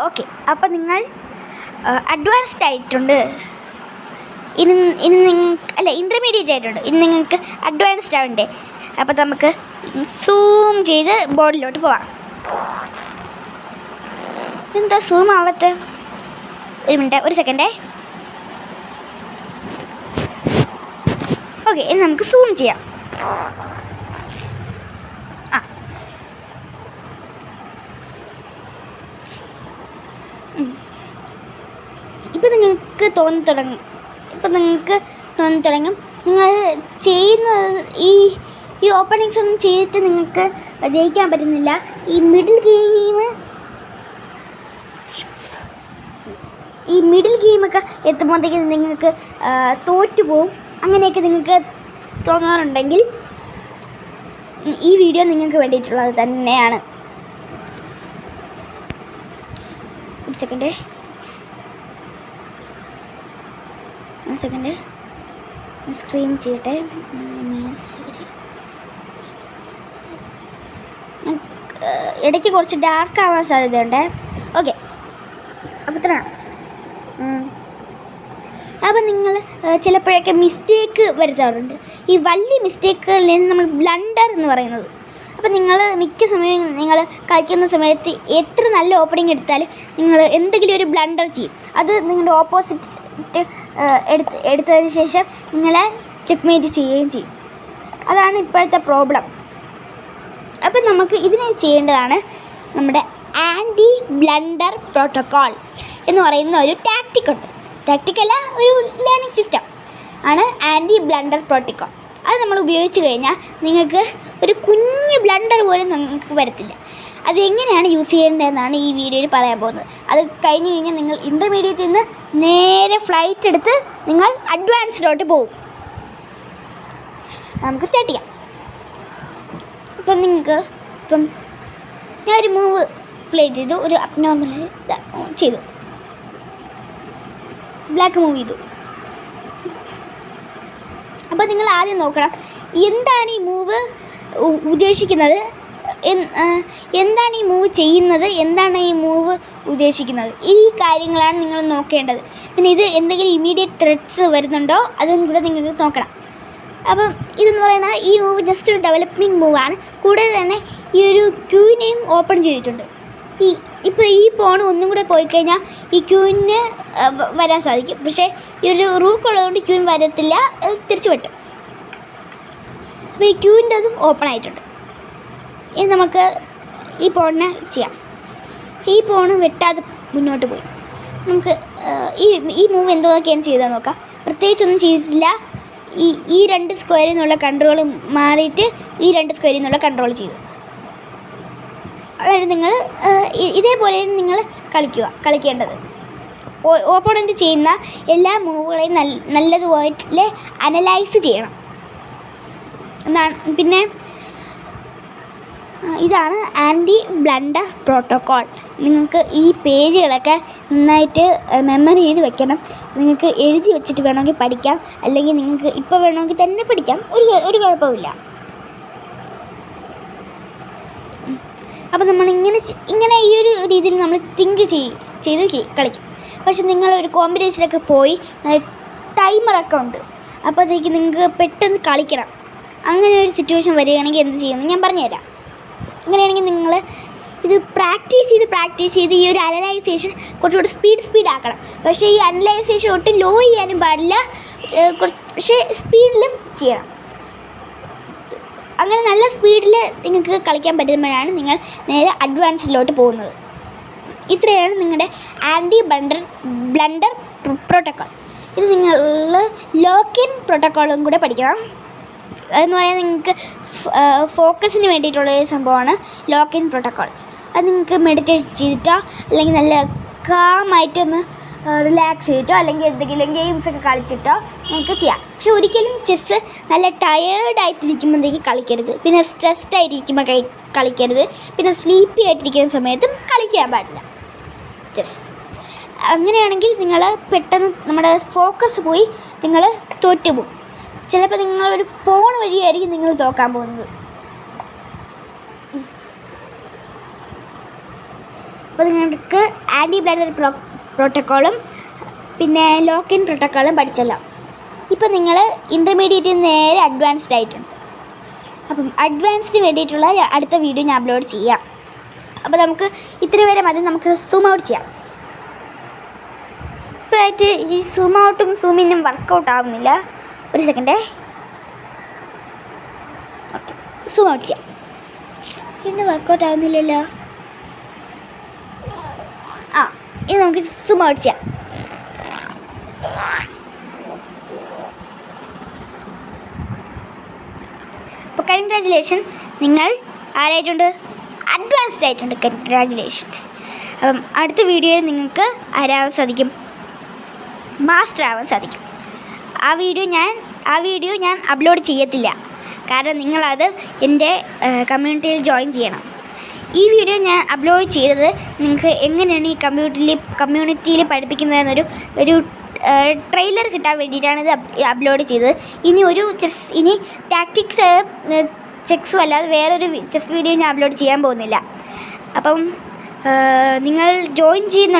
Okay, അപ്പോൾ നിങ്ങൾ advanced ആയിട്ടുണ്ട്. ഇനി നിങ്ങൾക്ക് ഇൻ്റർമീഡിയറ്റ് ആയിട്ടുണ്ട്. ഇനി നിങ്ങൾക്ക് അഡ്വാൻസ്ഡ് ആവണ്ടേ? അപ്പോൾ നമുക്ക് സൂം ചെയ്ത് ബോർഡിലോട്ട് പോവാം. എന്താ സൂം ആവത്ത്? ഒരു മിനിറ്റ്, ഒരു സെക്കൻഡേ. ഓക്കെ, ഇനി നമുക്ക് സൂം ചെയ്യാം. ഇപ്പം നിങ്ങൾക്ക് തോന്നി തുടങ്ങും നിങ്ങൾ ചെയ്യുന്നത് ഈ ഓപ്പണിങ്സ് ഒന്നും ചെയ്തിട്ട് നിങ്ങൾക്ക് ജയിക്കാൻ പറ്റുന്നില്ല. ഈ മിഡിൽ ഗെയിമൊക്കെ എത്തുമ്പോഴത്തേക്കും നിങ്ങൾക്ക് തോറ്റുപോകും. അങ്ങനെയൊക്കെ നിങ്ങൾക്ക് തോന്നാറുണ്ടെങ്കിൽ ഈ വീഡിയോ നിങ്ങൾക്ക് വേണ്ടിയിട്ടുള്ളത് തന്നെയാണ്. ഒരു സെക്കൻഡ് സ്ക്രീൻ ചെയ്യട്ടെ. ഇടയ്ക്ക് കുറച്ച് ഡാർക്ക് ആവാൻ സാധ്യതയുണ്ട്. ഓക്കെ, അപ്പോൾ ഇത്രയാണ്. അപ്പോൾ നിങ്ങൾ ചിലപ്പോഴൊക്കെ മിസ്റ്റേക്ക് വരുത്താറുണ്ട്. ഈ വലിയ മിസ്റ്റേക്കുകളിലാണ് നമ്മൾ ബ്ലണ്ടർ എന്ന് പറയുന്നത്. അപ്പോൾ നിങ്ങൾ മിക്ക സമയം നിങ്ങൾ കളിക്കുന്ന സമയത്ത് എത്ര നല്ല ഓപ്പണിംഗ് എടുത്താലും നിങ്ങൾ എന്തെങ്കിലും ഒരു ബ്ലണ്ടർ ചെയ്യും. അത് നിങ്ങളുടെ ഓപ്പോസിറ്റ് എടുത്തതിന് ശേഷം നിങ്ങളെ ചെക്ക്മേറ്റ് ചെയ്യുകയും ചെയ്യും. അതാണ് ഇപ്പോഴത്തെ പ്രോബ്ലം. അപ്പം നമുക്ക് ഇതിനെ ചെയ്യേണ്ടതാണ് നമ്മുടെ ആൻറ്റി ബ്ലണ്ടർ പ്രോട്ടോക്കോൾ എന്ന് പറയുന്ന ഒരു ടാക്റ്റിക്കുണ്ട്. ടാക്റ്റിക്കല്ല, ഒരു ലേണിംഗ് സിസ്റ്റം ആണ് ആൻറ്റി ബ്ലണ്ടർ പ്രോട്ടോക്കോൾ. അത് നമ്മൾ ഉപയോഗിച്ച് കഴിഞ്ഞാൽ നിങ്ങൾക്ക് ഒരു കുഞ്ഞ് ബ്ലണ്ടർ പോലും നിങ്ങൾക്ക് വരത്തില്ല. അത് എങ്ങനെയാണ് യൂസ് ചെയ്യേണ്ടതെന്നാണ് ഈ വീഡിയോയിൽ പറയാൻ പോകുന്നത്. അത് കഴിഞ്ഞ് കഴിഞ്ഞാൽ നിങ്ങൾ ഇൻ്റർമീഡിയറ്റിൽ നിന്ന് നേരെ ഫ്ലൈറ്റ് എടുത്ത് നിങ്ങൾ അഡ്വാൻസിലോട്ട് പോകും. നമുക്ക് സ്റ്റാർട്ട് ചെയ്യാം. ഇപ്പം ഞാനൊരു മൂവ് പ്ലേ ചെയ്തു, ഒരു അബ്നോർമൽ ചെയ്തു, ബ്ലാക്ക് മൂവ് ചെയ്തു. അപ്പോൾ നിങ്ങൾ ആദ്യം നോക്കണം എന്താണ് ഈ മൂവ് ഉദ്ദേശിക്കുന്നത്, എന്താണ് ഈ മൂവ് ചെയ്യുന്നത്, എന്താണ് ഈ മൂവ് ഉദ്ദേശിക്കുന്നത്. ഈ കാര്യങ്ങളാണ് നിങ്ങൾ നോക്കേണ്ടത്. പിന്നെ ഇത് എന്തെങ്കിലും ഇമ്മീഡിയറ്റ് ത്രെറ്റ്സ് വരുന്നുണ്ടോ അതും കൂടെ നിങ്ങൾക്ക് നോക്കണം. അപ്പം ഇതെന്ന് പറയുന്നത് ഈ മൂവ് ജസ്റ്റ് ഒരു ഡെവലപ്പിംഗ് മൂവാണ്. കൂടാതെ തന്നെ ഈ ഒരു ക്യൂവിനെയും ഓപ്പൺ ചെയ്തിട്ടുണ്ട്. ഇപ്പോൾ ഈ പോൺ ഒന്നും കൂടെ പോയി കഴിഞ്ഞാൽ ഈ ക്യൂവിന് വരാൻ സാധിക്കും. പക്ഷേ ഈ ഒരു റൂക്കുള്ളതുകൊണ്ട് ക്യൂവിന് വരത്തില്ല, തിരിച്ചു വെട്ടും. അപ്പോൾ ഈ ക്യൂവിൻ്റെ അതും ഓപ്പൺ ആയിട്ടുണ്ട്. ഇനി നമുക്ക് ഈ പോണിനെ ചെയ്യാം. ഈ പോണ് വെട്ടാതെ മുന്നോട്ട് പോയി. നമുക്ക് ഈ മൂവ് എന്തൊക്കെയാണ് ചെയ്താൽ നോക്കാം. പ്രത്യേകിച്ചൊന്നും ചെയ്തിട്ടില്ല. ഈ രണ്ട് സ്ക്വയറിൽ നിന്നുള്ള കൺട്രോൾ മാറിയിട്ട് ഈ രണ്ട് സ്ക്വയറിൽ നിന്നുള്ള കൺട്രോൾ ചെയ്തു. അതായത് നിങ്ങൾ ഇതേപോലെ നിങ്ങൾ കളിക്കേണ്ടത്. ഓപ്പോണൻറ്റ് ചെയ്യുന്ന എല്ലാ മൂവുകളെയും നല്ലതുപോലെ അനലൈസ് ചെയ്യണം എന്നാണ്. പിന്നെ ഇതാണ് ആൻറ്റി ബ്ലണ്ടർ പ്രോട്ടോക്കോൾ. നിങ്ങൾക്ക് ഈ പേജുകളൊക്കെ നന്നായിട്ട് മെമ്മറി ചെയ്ത് വെക്കണം. നിങ്ങൾക്ക് എഴുതി വെച്ചിട്ട് വേണമെങ്കിൽ പഠിക്കാം, അല്ലെങ്കിൽ നിങ്ങൾക്ക് ഇപ്പോൾ വേണമെങ്കിൽ തന്നെ പഠിക്കാം. ഒരു കുഴപ്പമില്ല. അപ്പോൾ നമ്മളിങ്ങനെ ഈ ഒരു രീതിയിൽ നമ്മൾ തിങ്ക് ചെയ്ത് കളിക്കും. പക്ഷെ നിങ്ങളൊരു കോമ്പറ്റീഷനൊക്കെ പോയി ടൈമറൊക്കെ ഉണ്ട്. അപ്പോഴത്തേക്ക് നിങ്ങൾക്ക് പെട്ടെന്ന് കളിക്കണം. അങ്ങനെ ഒരു സിറ്റുവേഷൻ വരികയാണെങ്കിൽ എന്ത് ചെയ്യുമെന്ന് ഞാൻ പറഞ്ഞുതരാം. അങ്ങനെയാണെങ്കിൽ നിങ്ങൾ ഇത് പ്രാക്ടീസ് ചെയ്ത് ഈ ഒരു അനലൈസേഷൻ കുറച്ചുകൂടി സ്പീഡ് ആക്കണം. പക്ഷേ ഈ അനലൈസേഷൻ ഒട്ടും ലോ ചെയ്യാനും പാടില്ല, പക്ഷേ സ്പീഡിലും ചെയ്യണം. അങ്ങനെ നല്ല സ്പീഡിൽ നിങ്ങൾക്ക് കളിക്കാൻ പറ്റുമ്പോഴാണ് നിങ്ങൾ നേരെ അഡ്വാൻസിലോട്ട് പോകുന്നത്. ഇത്രയാണ് നിങ്ങളുടെ ആൻറ്റി ബ്ലണ്ടർ പ്രോട്ടോക്കോൾ. ഇത് നിങ്ങൾ ലോക്ക് ഇൻ പ്രോട്ടോക്കോളും കൂടെ പഠിക്കണം. അതെന്ന് പറയാൻ നിങ്ങൾക്ക് ഫോക്കസിന് വേണ്ടിയിട്ടുള്ളൊരു സംഭവമാണ് ലോക്ക് ഇൻ പ്രോട്ടോക്കോൾ. അത് നിങ്ങൾക്ക് മെഡിറ്റേഷൻ ചെയ്തിട്ടോ അല്ലെങ്കിൽ നല്ല കാമായിട്ടൊന്ന് റിലാക്സ് ചെയ്തിട്ടോ അല്ലെങ്കിൽ എന്തെങ്കിലും ഗെയിംസൊക്കെ കളിച്ചിട്ടോ നിങ്ങൾക്ക് ചെയ്യാം. പക്ഷെ ഒരിക്കലും ചെസ്സ് നല്ല ടയേർഡായിട്ടിരിക്കുമ്പോഴത്തേക്ക് കളിക്കരുത്. പിന്നെ സ്ട്രെസ്ഡ് ആയിട്ടിരിക്കുമ്പോൾ കളിക്കരുത്. പിന്നെ സ്ലീപ്പി ആയിട്ടിരിക്കുന്ന സമയത്തും കളിക്കാൻ പാടില്ല ചെസ്സ്. അങ്ങനെയാണെങ്കിൽ നിങ്ങൾ പെട്ടെന്ന് നമ്മുടെ ഫോക്കസ് പോയി നിങ്ങൾ തോറ്റുപോകും. ചിലപ്പോൾ നിങ്ങളൊരു പോൺ വഴിയായിരിക്കും നിങ്ങൾ തോക്കാൻ പോകുന്നത്. അപ്പോൾ നിങ്ങൾക്ക് ആൻറ്റി ബ്ലണ്ടർ പ്രോട്ടോക്കോളും പിന്നെ ലോക്ക് ഇൻ പ്രോട്ടോക്കോളും പഠിച്ചല്ലോ. ഇപ്പോൾ നിങ്ങൾ ഇൻ്റർമീഡിയറ്റിൽ നേരെ അഡ്വാൻസ്ഡ് ആയിട്ടുണ്ട്. അപ്പം അഡ്വാൻസിന് വേണ്ടിയിട്ടുള്ള അടുത്ത വീഡിയോ ഞാൻ അപ്ലോഡ് ചെയ്യാം. അപ്പോൾ നമുക്ക് ഇത്ര വരെ മതി. നമുക്ക് സൂം ഔട്ട് ചെയ്യാം. ഇപ്പോൾ ആയിട്ട് ഈ സൂം ഔട്ടും സൂം ഇന്നും വർക്കൗട്ട് ആവുന്നില്ല. ഒരു സെക്കൻഡേ. ഓക്കെ, സൂം ഔട്ട് ചെയ്യാം. ഇന്ന് വർക്കൗട്ട് ആവുന്നില്ലല്ലോ. ഇനി നമുക്ക് സൂം ഔട്ട് ചെയ്യാം. അപ്പോൾ കൺഗ്രാജുലേഷൻ, നിങ്ങൾ ആരായിട്ടുണ്ട്? അഡ്വാൻസ്ഡ് ആയിട്ടുണ്ട്. കൺഗ്രാജുലേഷൻസ്. അപ്പം അടുത്ത വീഡിയോയിൽ നിങ്ങൾക്ക് ആരാവാൻ സാധിക്കും? മാസ്റ്റർ ആവാൻ സാധിക്കും. ആ വീഡിയോ ഞാൻ അപ്ലോഡ് ചെയ്യത്തില്ല. കാരണം നിങ്ങളത് എൻ്റെ കമ്മ്യൂണിറ്റിയിൽ ജോയിൻ ചെയ്യണം. ഈ വീഡിയോ ഞാൻ അപ്ലോഡ് ചെയ്തത് നിങ്ങൾക്ക് എങ്ങനെയാണ് ഈ കമ്മ്യൂണിറ്റിയിൽ പഠിപ്പിക്കുന്നതെന്നൊരു ട്രെയിലർ കിട്ടാൻ വേണ്ടിയിട്ടാണ് ഇത് അപ്ലോഡ് ചെയ്തത്. ഇനി ടാക്ടിക്സ് ചെക്സും അല്ലാതെ വേറൊരു ചെസ് വീഡിയോ ഞാൻ അപ്ലോഡ് ചെയ്യാൻ പോകുന്നില്ല. അപ്പം നിങ്ങൾ ജോയിൻ ചെയ്യുന്ന